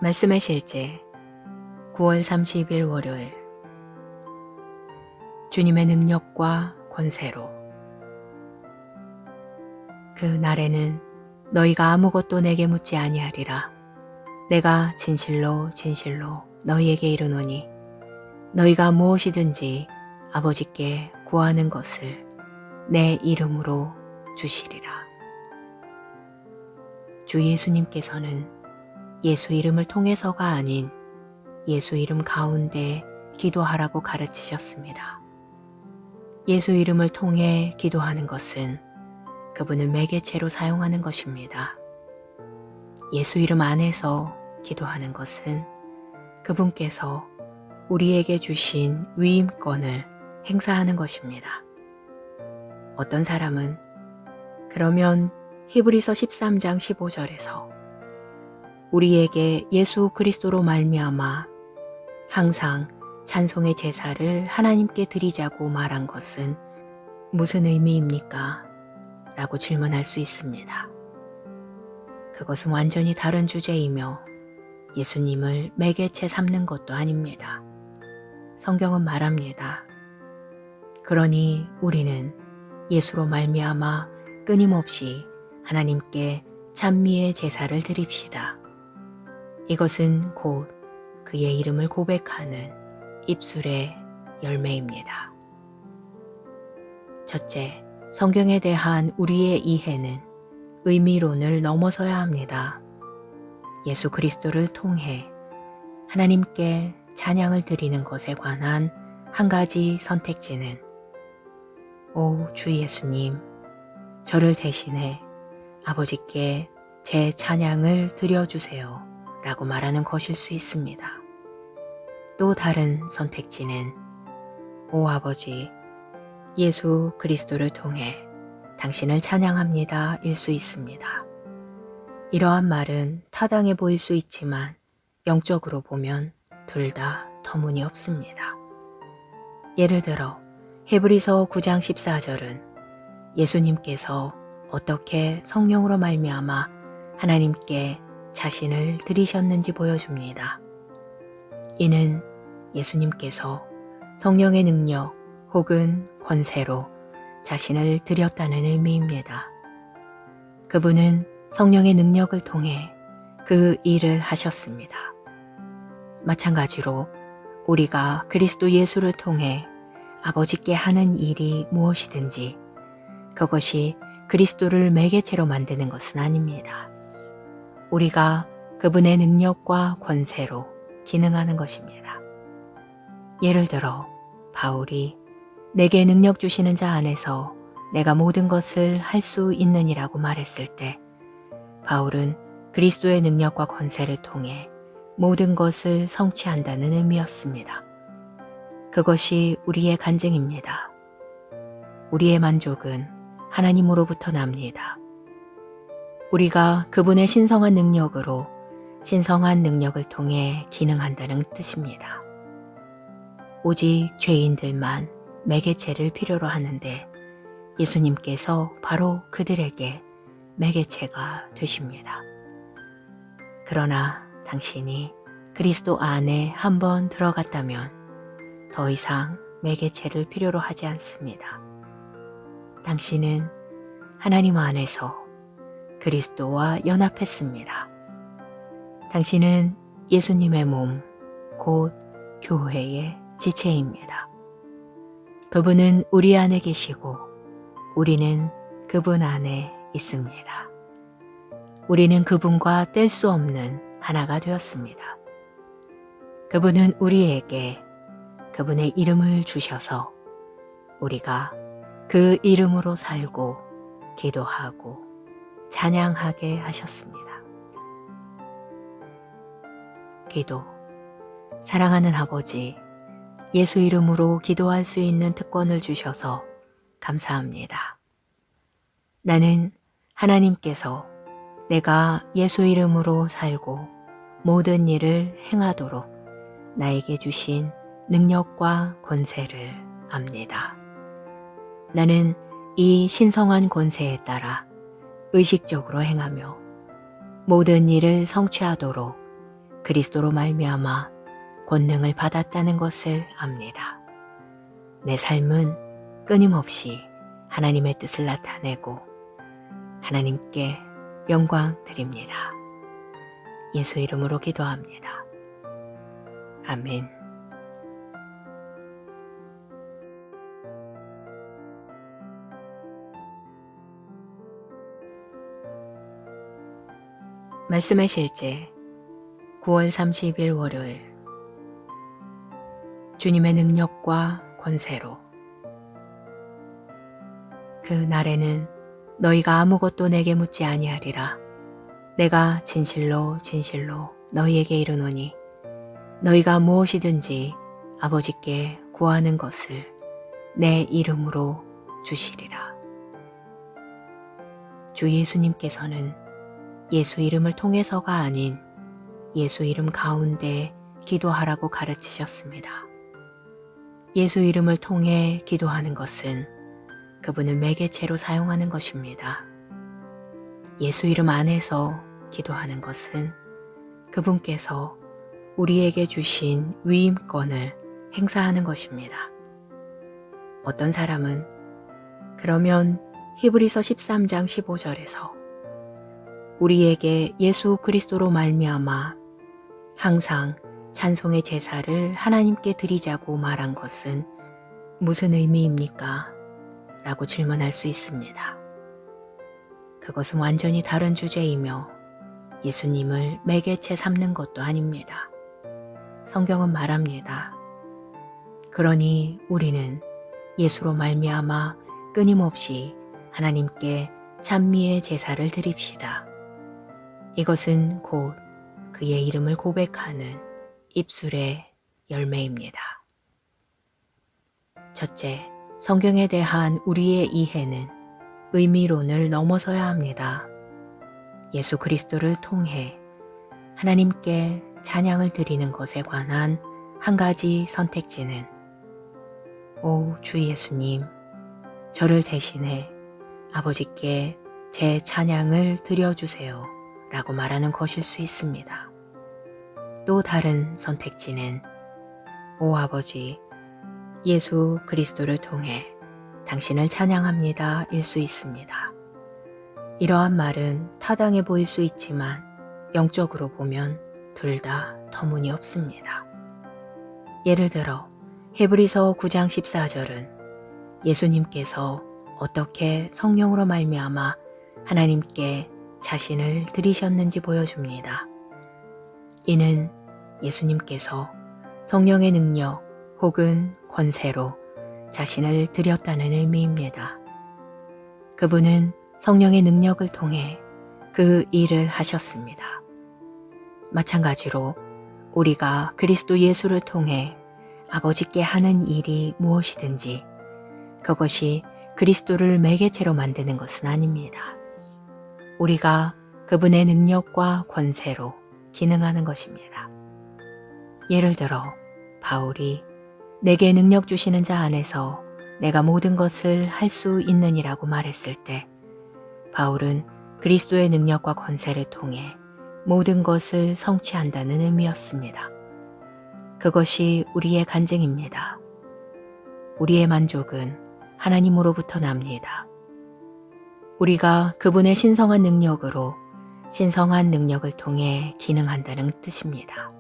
말씀의 실제 9월 30일 월요일. 주님의 능력과 권세로. 그 날에는 너희가 아무것도 내게 묻지 아니하리라. 내가 진실로 진실로 너희에게 이르노니 너희가 무엇이든지 아버지께 구하는 것을 내 이름으로 주시리라. 주 예수님께서는 예수 이름을 통해서가 아닌 예수 이름 가운데 기도하라고 가르치셨습니다. 예수 이름을 통해 기도하는 것은 그분을 매개체로 사용하는 것입니다. 예수 이름 안에서 기도하는 것은 그분께서 우리에게 주신 위임권을 행사하는 것입니다. 어떤 사람은 그러면 히브리서 13장 15절에서 우리에게 예수 그리스도로 말미암아 항상 찬송의 제사를 하나님께 드리자고 말한 것은 무슨 의미입니까? 라고 질문할 수 있습니다. 그것은 완전히 다른 주제이며 예수님을 매개체 삼는 것도 아닙니다. 성경은 말합니다. 그러니 우리는 예수로 말미암아 끊임없이 하나님께 찬미의 제사를 드립시다. 이것은 곧 그의 이름을 고백하는 입술의 열매입니다. 첫째, 성경에 대한 우리의 이해는 의미론을 넘어서야 합니다. 예수 그리스도를 통해 하나님께 찬양을 드리는 것에 관한 한 가지 선택지는 오 주 예수님, 저를 대신해 아버지께 제 찬양을 드려주세요 라고 말하는 것일 수 있습니다. 또 다른 선택지는 오 아버지, 예수 그리스도를 통해 당신을 찬양합니다 일 수 있습니다. 이러한 말은 타당해 보일 수 있지만 영적으로 보면 둘 다 터무니없습니다. 예를 들어 히브리서 9장 14절은 예수님께서 어떻게 성령으로 말미암아 하나님께 자신을 드리셨는지 보여줍니다. 이는 예수님께서 성령의 능력 혹은 권세로 자신을 드렸다는 의미입니다. 그분은 성령의 능력을 통해 그 일을 하셨습니다. 마찬가지로 우리가 그리스도 예수를 통해 아버지께 하는 일이 무엇이든지 그것이 그리스도를 매개체로 만드는 것은 아닙니다. 우리가 그분의 능력과 권세로 기능하는 것입니다. 예를 들어 바울이 내게 능력 주시는 자 안에서 내가 모든 것을 할 수 있느니라고 말했을 때 바울은 그리스도의 능력과 권세를 통해 모든 것을 성취한다는 의미였습니다. 그것이 우리의 간증입니다. 우리의 만족은 하나님으로부터 납니다. 우리가 그분의 신성한 능력으로 신성한 능력을 통해 기능한다는 뜻입니다. 오직 죄인들만 매개체를 필요로 하는데 예수님께서 바로 그들에게 매개체가 되십니다. 그러나 당신이 그리스도 안에 한번 들어갔다면 더 이상 매개체를 필요로 하지 않습니다. 당신은 하나님 안에서 그리스도와 연합했습니다. 당신은 예수님의 몸, 곧 교회의 지체입니다. 그분은 우리 안에 계시고 우리는 그분 안에 있습니다. 우리는 그분과 뗄 수 없는 하나가 되었습니다. 그분은 우리에게 그분의 이름을 주셔서 우리가 그 이름으로 살고 기도하고 찬양하게 하셨습니다. 기도. 사랑하는 아버지, 예수 이름으로 기도할 수 있는 특권을 주셔서 감사합니다. 나는 하나님께서 내가 예수 이름으로 살고 모든 일을 행하도록 나에게 주신 능력과 권세를 압니다. 나는 이 신성한 권세에 따라 의식적으로 행하며 모든 일을 성취하도록 그리스도로 말미암아 권능을 받았다는 것을 압니다. 내 삶은 끊임없이 하나님의 뜻을 나타내고 하나님께 영광 드립니다. 예수 이름으로 기도합니다. 아멘. 말씀의 실제 9월 30일 월요일. 주님의 능력과 권세로. 그 날에는 너희가 아무것도 내게 묻지 아니하리라. 내가 진실로 진실로 너희에게 이르노니 너희가 무엇이든지 아버지께 구하는 것을 내 이름으로 주시리라. 주 예수님께서는 예수 이름을 통해서가 아닌 예수 이름 가운데 기도하라고 가르치셨습니다. 예수 이름을 통해 기도하는 것은 그분을 매개체로 사용하는 것입니다. 예수 이름 안에서 기도하는 것은 그분께서 우리에게 주신 위임권을 행사하는 것입니다. 어떤 사람은 그러면 히브리서 13장 15절에서 우리에게 예수 그리스도로 말미암아 항상 찬송의 제사를 하나님께 드리자고 말한 것은 무슨 의미입니까? 라고 질문할 수 있습니다. 그것은 완전히 다른 주제이며 예수님을 매개체 삼는 것도 아닙니다. 성경은 말합니다. 그러니 우리는 예수로 말미암아 끊임없이 하나님께 찬미의 제사를 드립시다. 이것은 곧 그의 이름을 고백하는 입술의 열매입니다. 첫째, 성경에 대한 우리의 이해는 의미론을 넘어서야 합니다. 예수 그리스도를 통해 하나님께 찬양을 드리는 것에 관한 한 가지 선택지는 오 주 예수님, 저를 대신해 아버지께 제 찬양을 드려주세요 라고 말하는 것일 수 있습니다. 또 다른 선택지는 오 아버지, 예수 그리스도를 통해 당신을 찬양합니다 일 수 있습니다. 이러한 말은 타당해 보일 수 있지만 영적으로 보면 둘 다 터무니없습니다. 예를 들어 히브리서 9장 14절은 예수님께서 어떻게 성령으로 말미암아 하나님께 자신을 드리셨는지 보여줍니다. 이는 예수님께서 성령의 능력 혹은 권세로 자신을 드렸다는 의미입니다. 그분은 성령의 능력을 통해 그 일을 하셨습니다. 마찬가지로 우리가 그리스도 예수를 통해 아버지께 하는 일이 무엇이든지 그것이 그리스도를 매개체로 만드는 것은 아닙니다. 우리가 그분의 능력과 권세로 기능하는 것입니다. 예를 들어 바울이 내게 능력 주시는 자 안에서 내가 모든 것을 할 수 있느니라고 말했을 때 바울은 그리스도의 능력과 권세를 통해 모든 것을 성취한다는 의미였습니다. 그것이 우리의 간증입니다. 우리의 만족은 하나님으로부터 납니다. 우리가 그분의 신성한 능력으로 신성한 능력을 통해 기능한다는 뜻입니다.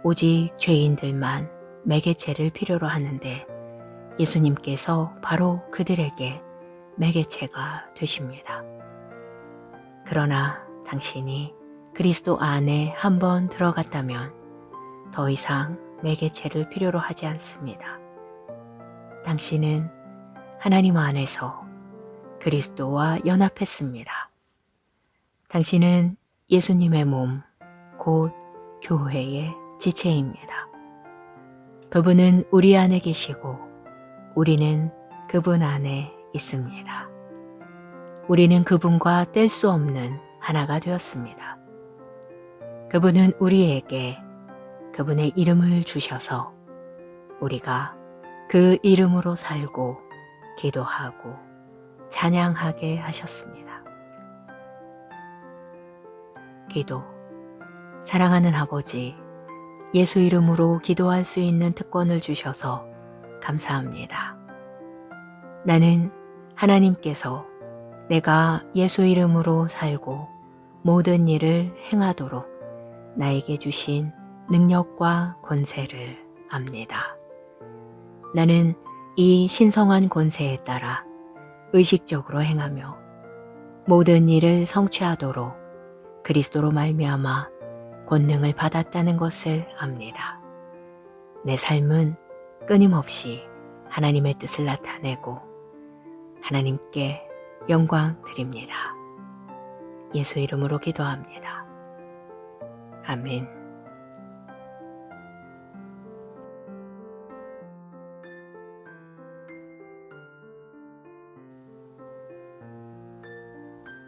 오직 죄인들만 매개체를 필요로 하는데 예수님께서 바로 그들에게 매개체가 되십니다. 그러나 당신이 그리스도 안에 한번 들어갔다면 더 이상 매개체를 필요로 하지 않습니다. 당신은 하나님 안에서 그리스도와 연합했습니다. 당신은 예수님의 몸, 곧 교회의 지체입니다. 그분은 우리 안에 계시고 우리는 그분 안에 있습니다. 우리는 그분과 뗄 수 없는 하나가 되었습니다. 그분은 우리에게 그분의 이름을 주셔서 우리가 그 이름으로 살고 기도하고 찬양하게 하셨습니다. 기도. 사랑하는 아버지, 예수 이름으로 기도할 수 있는 특권을 주셔서 감사합니다. 나는 하나님께서 내가 예수 이름으로 살고 모든 일을 행하도록 나에게 주신 능력과 권세를 압니다. 나는 이 신성한 권세에 따라 의식적으로 행하며 모든 일을 성취하도록 그리스도로 말미암아 권능을 받았다는 것을 압니다. 내 삶은 끊임없이 하나님의 뜻을 나타내고 하나님께 영광 드립니다. 예수 이름으로 기도합니다. 아멘.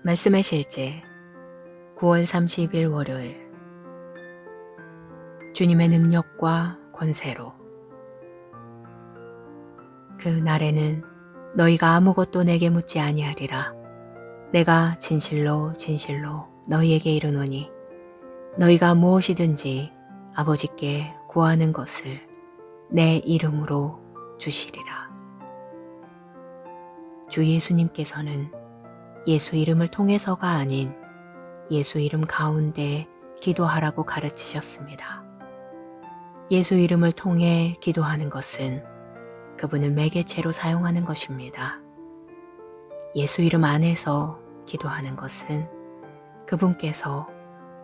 말씀의 실제 9월 30일 월요일. 주님의 능력과 권세로. 그 날에는 너희가 아무것도 내게 묻지 아니하리라. 내가 진실로 진실로 너희에게 이르노니 너희가 무엇이든지 아버지께 구하는 것을 내 이름으로 주시리라. 주 예수님께서는 예수 이름을 통해서가 아닌 예수 이름 가운데 기도하라고 가르치셨습니다. 예수 이름을 통해 기도하는 것은 그분을 매개체로 사용하는 것입니다. 예수 이름 안에서 기도하는 것은 그분께서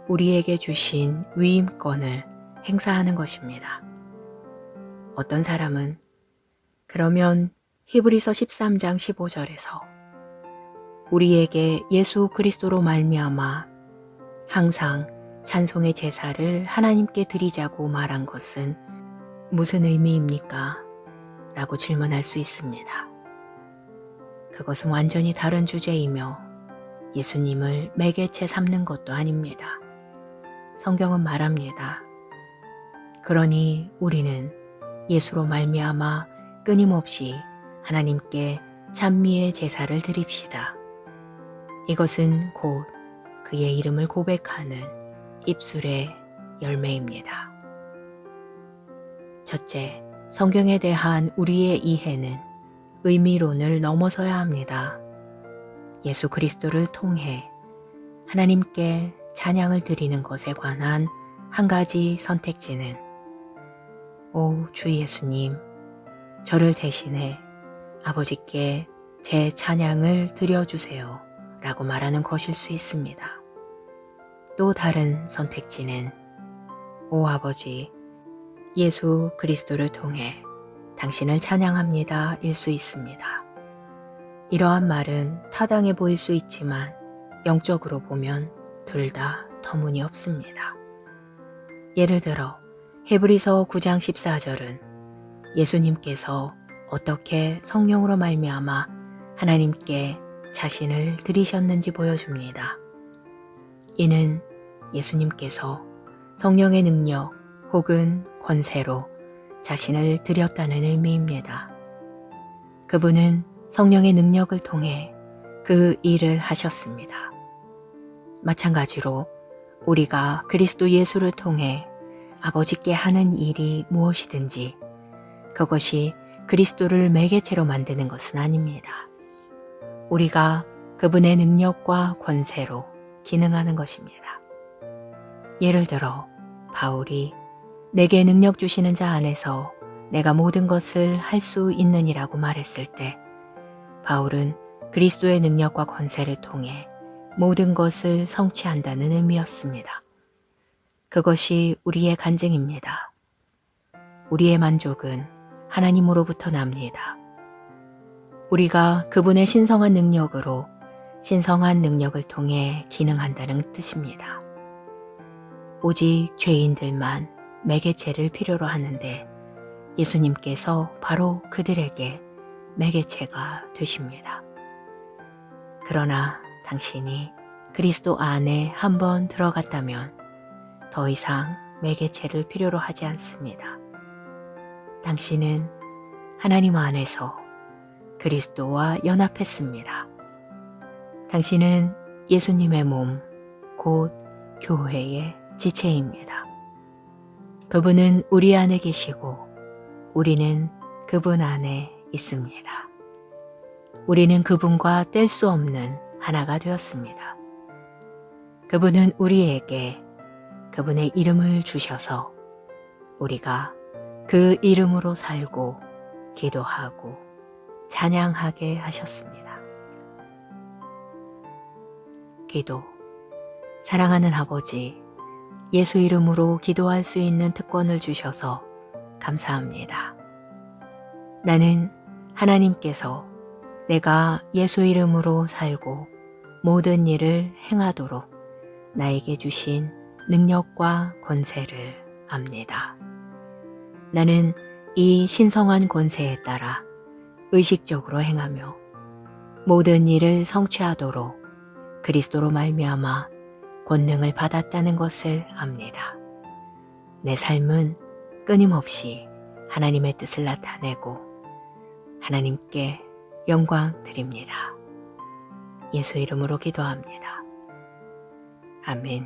우리에게 주신 위임권을 행사하는 것입니다. 어떤 사람은 그러면 히브리서 13장 15절에서 우리에게 예수 그리스도로 말미암아 항상 찬송의 제사를 하나님께 드리자고 말한 것은 무슨 의미입니까? 라고 질문할 수 있습니다. 그것은 완전히 다른 주제이며 예수님을 매개체 삼는 것도 아닙니다. 성경은 말합니다. 그러니 우리는 예수로 말미암아 끊임없이 하나님께 찬미의 제사를 드립시다. 이것은 곧 그의 이름을 고백하는 입술의 열매입니다. 첫째, 성경에 대한 우리의 이해는 의미론을 넘어서야 합니다. 예수 그리스도를 통해 하나님께 찬양을 드리는 것에 관한 한 가지 선택지는 오 주 예수님, 저를 대신해 아버지께 제 찬양을 드려주세요 라고 말하는 것일 수 있습니다. 또 다른 선택지는 오 아버지, 예수 그리스도를 통해 당신을 찬양합니다 일 수 있습니다. 이러한 말은 타당해 보일 수 있지만 영적으로 보면 둘 다 터무니없습니다. 예를 들어 히브리서 9장 14절은 예수님께서 어떻게 성령으로 말미암아 하나님께 자신을 드리셨는지 보여줍니다. 이는 예수님께서 성령의 능력 혹은 권세로 자신을 드렸다는 의미입니다. 그분은 성령의 능력을 통해 그 일을 하셨습니다. 마찬가지로 우리가 그리스도 예수를 통해 아버지께 하는 일이 무엇이든지 그것이 그리스도를 매개체로 만드는 것은 아닙니다. 우리가 그분의 능력과 권세로 기능하는 것입니다. 예를 들어 바울이 내게 능력 주시는 자 안에서 내가 모든 것을 할 수 있느니라고 말했을 때 바울은 그리스도의 능력과 권세를 통해 모든 것을 성취한다는 의미였습니다. 그것이 우리의 간증입니다. 우리의 만족은 하나님으로부터 납니다. 우리가 그분의 신성한 능력으로 신성한 능력을 통해 기능한다는 뜻입니다. 오직 죄인들만 매개체를 필요로 하는데 예수님께서 바로 그들에게 매개체가 되십니다. 그러나 당신이 그리스도 안에 한번 들어갔다면 더 이상 매개체를 필요로 하지 않습니다. 당신은 하나님 안에서 그리스도와 연합했습니다. 당신은 예수님의 몸, 곧 교회의 지체입니다. 그분은 우리 안에 계시고 우리는 그분 안에 있습니다. 우리는 그분과 뗄 수 없는 하나가 되었습니다. 그분은 우리에게 그분의 이름을 주셔서 우리가 그 이름으로 살고 기도하고 찬양하게 하셨습니다. 기도. 사랑하는 아버지, 예수 이름으로 기도할 수 있는 특권을 주셔서 감사합니다. 나는 하나님께서 내가 예수 이름으로 살고 모든 일을 행하도록 나에게 주신 능력과 권세를 압니다. 나는 이 신성한 권세에 따라 의식적으로 행하며 모든 일을 성취하도록 그리스도로 말미암아 권능을 받았다는 것을 압니다. 내 삶은 끊임없이 하나님의 뜻을 나타내고 하나님께 영광 드립니다. 예수 이름으로 기도합니다. 아멘.